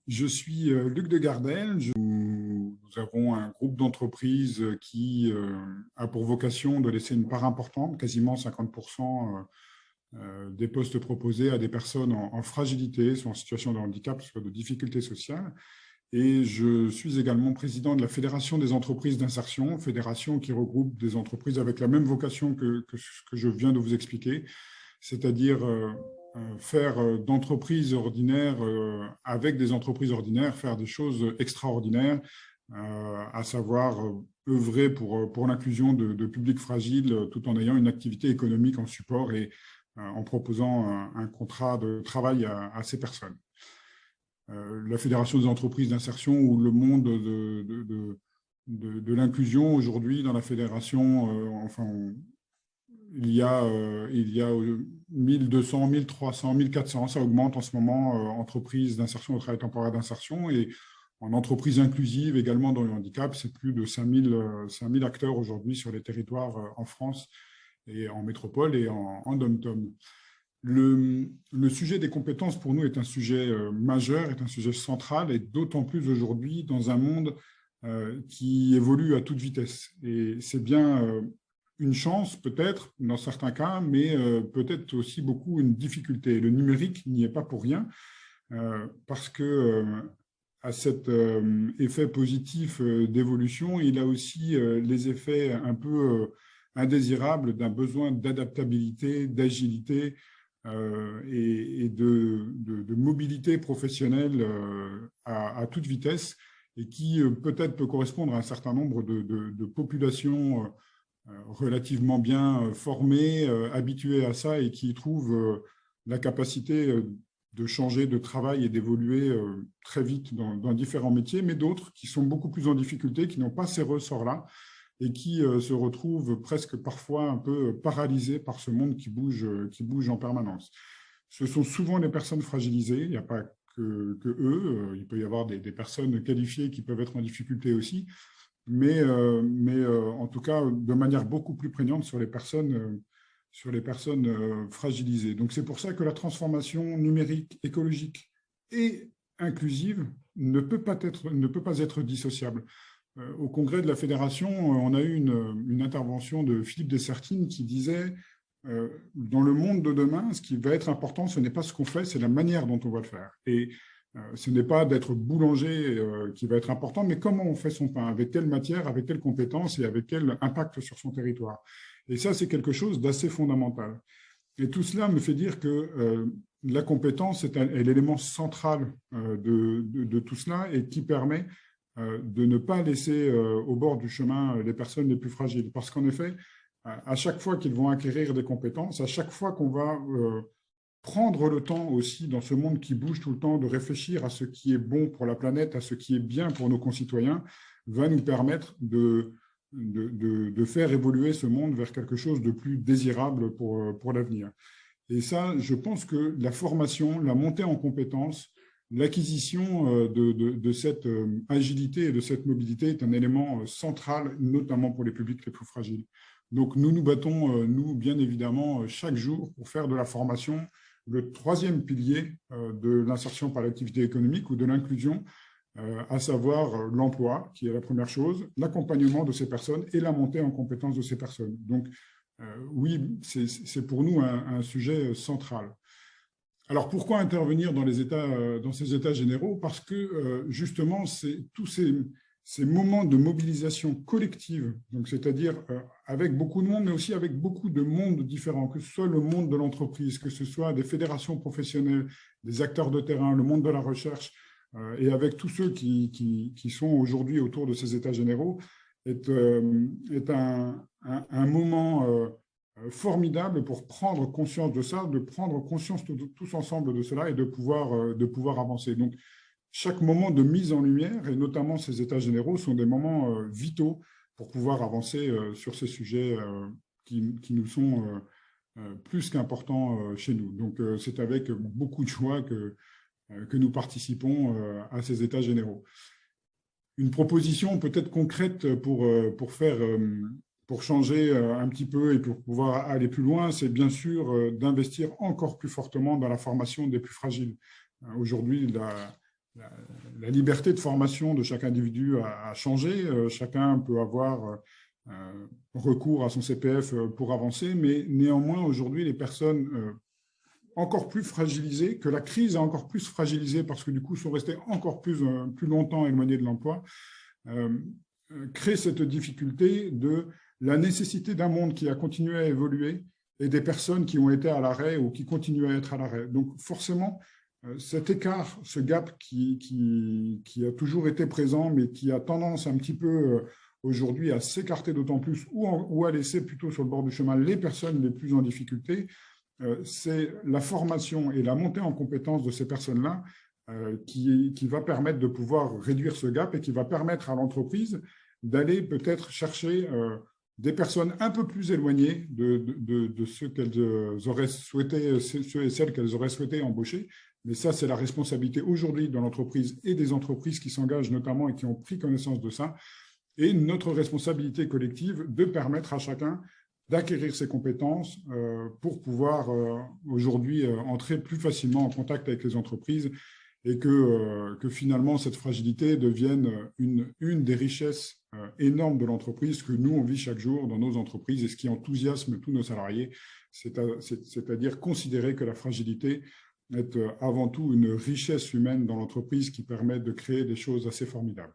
Je suis Luc de Gardel. Nous avons un groupe d'entreprises qui a pour vocation de laisser une part importante, quasiment 50% des postes proposés à des personnes en fragilité, soit en situation de handicap, soit de difficultés sociales. Et je suis également président de la Fédération des entreprises d'insertion, fédération qui regroupe des entreprises avec la même vocation que ce que je viens de vous expliquer, c'est-à-dire faire d'entreprises ordinaires avec des entreprises ordinaires, faire des choses extraordinaires, à savoir œuvrer pour l'inclusion de publics fragiles tout en ayant une activité économique en support et en proposant un contrat de travail à ces personnes. La Fédération des entreprises d'insertion ou le monde de l'inclusion aujourd'hui dans la fédération, il y a 1200, 1300, 1400, ça augmente en ce moment, entreprises d'insertion au travail temporaire d'insertion, et en entreprise inclusive également dans le handicap, c'est plus de 5000 acteurs aujourd'hui sur les territoires en France et en métropole et en dom-tom. Le sujet des compétences pour nous est un sujet majeur, est un sujet central, et d'autant plus aujourd'hui dans un monde qui évolue à toute vitesse. Et c'est bien une chance peut-être dans certains cas, mais peut-être aussi beaucoup une difficulté. Le numérique n'y est pas pour rien, parce que à cet effet positif d'évolution, il a aussi les effets un peu indésirables d'un besoin d'adaptabilité, d'agilité, et de mobilité professionnelle à toute vitesse, et qui peut-être peut correspondre à un certain nombre de populations relativement bien formées, habituées à ça, et qui trouvent la capacité de changer de travail et d'évoluer très vite dans différents métiers, mais d'autres qui sont beaucoup plus en difficulté, qui n'ont pas ces ressorts-là, et qui se retrouvent presque parfois un peu paralysés par ce monde qui bouge en permanence. Ce sont souvent les personnes fragilisées, il n'y a pas que eux, il peut y avoir des personnes qualifiées qui peuvent être en difficulté aussi, mais en tout cas de manière beaucoup plus prégnante sur les personnes fragilisées. Donc c'est pour ça que la transformation numérique, écologique et inclusive ne peut pas être dissociable. Au congrès de la Fédération, on a eu une intervention de Philippe Dessertine qui disait dans le monde de demain, ce qui va être important, ce n'est pas ce qu'on fait, c'est la manière dont on va le faire. Et ce n'est pas d'être boulanger qui va être important, mais comment on fait son pain, avec quelle matière, avec quelle compétence et avec quel impact sur son territoire. Et ça, c'est quelque chose d'assez fondamental. Et tout cela me fait dire que la compétence est l'élément central de tout cela, et qui permet de ne pas laisser au bord du chemin les personnes les plus fragiles. Parce qu'en effet, à chaque fois qu'ils vont acquérir des compétences, à chaque fois qu'on va prendre le temps aussi, dans ce monde qui bouge tout le temps, de réfléchir à ce qui est bon pour la planète, à ce qui est bien pour nos concitoyens, va nous permettre de faire évoluer ce monde vers quelque chose de plus désirable pour l'avenir. Et ça, je pense que la formation, la montée en compétences, l'acquisition de cette agilité et de cette mobilité est un élément central, notamment pour les publics les plus fragiles. Donc, nous nous battons, nous, bien évidemment, chaque jour pour faire de la formation le troisième pilier de l'insertion par l'activité économique ou de l'inclusion, à savoir l'emploi, qui est la première chose, l'accompagnement de ces personnes et la montée en compétences de ces personnes. Donc, oui, c'est pour nous un sujet central. Alors, pourquoi intervenir dans ces états généraux? Parce que, justement, tous ces moments de mobilisation collective, c'est-à-dire avec beaucoup de monde, mais aussi avec beaucoup de mondes différents, que ce soit le monde de l'entreprise, que ce soit des fédérations professionnelles, des acteurs de terrain, le monde de la recherche, et avec tous ceux qui sont aujourd'hui autour de ces états généraux, est un moment formidable pour prendre conscience de ça, de prendre conscience tous ensemble de cela, et de pouvoir avancer. Donc, chaque moment de mise en lumière, et notamment ces états généraux, sont des moments vitaux pour pouvoir avancer sur ces sujets qui nous sont plus qu'importants chez nous. Donc, c'est avec beaucoup de joie que nous participons à ces états généraux. Une proposition peut-être concrète pour changer un petit peu et pour pouvoir aller plus loin, c'est bien sûr d'investir encore plus fortement dans la formation des plus fragiles. Aujourd'hui, la liberté de formation de chaque individu a changé. Chacun peut avoir recours à son CPF pour avancer, mais néanmoins, aujourd'hui, les personnes encore plus fragilisées, que la crise a encore plus fragilisées parce que du coup, sont restées encore plus longtemps éloignées de l'emploi, crée cette difficulté de la nécessité d'un monde qui a continué à évoluer et des personnes qui ont été à l'arrêt ou qui continuent à être à l'arrêt. Donc forcément, cet écart, ce gap qui a toujours été présent, mais qui a tendance un petit peu aujourd'hui à s'écarter d'autant plus ou à laisser plutôt sur le bord du chemin les personnes les plus en difficulté, c'est la formation et la montée en compétence de ces personnes-là qui va permettre de pouvoir réduire ce gap et qui va permettre à l'entreprise d'aller peut-être chercher des personnes un peu plus éloignées de ceux qu'elles auraient souhaité, ceux et celles qu'elles auraient souhaité embaucher. Mais ça, c'est la responsabilité aujourd'hui de l'entreprise et des entreprises qui s'engagent notamment et qui ont pris connaissance de ça. Et notre responsabilité collective de permettre à chacun d'acquérir ses compétences pour pouvoir aujourd'hui entrer plus facilement en contact avec les entreprises et que finalement cette fragilité devienne une des richesses énormes de l'entreprise que nous, on vit chaque jour dans nos entreprises et ce qui enthousiasme tous nos salariés, c'est-à-dire considérer que la fragilité est avant tout une richesse humaine dans l'entreprise qui permet de créer des choses assez formidables.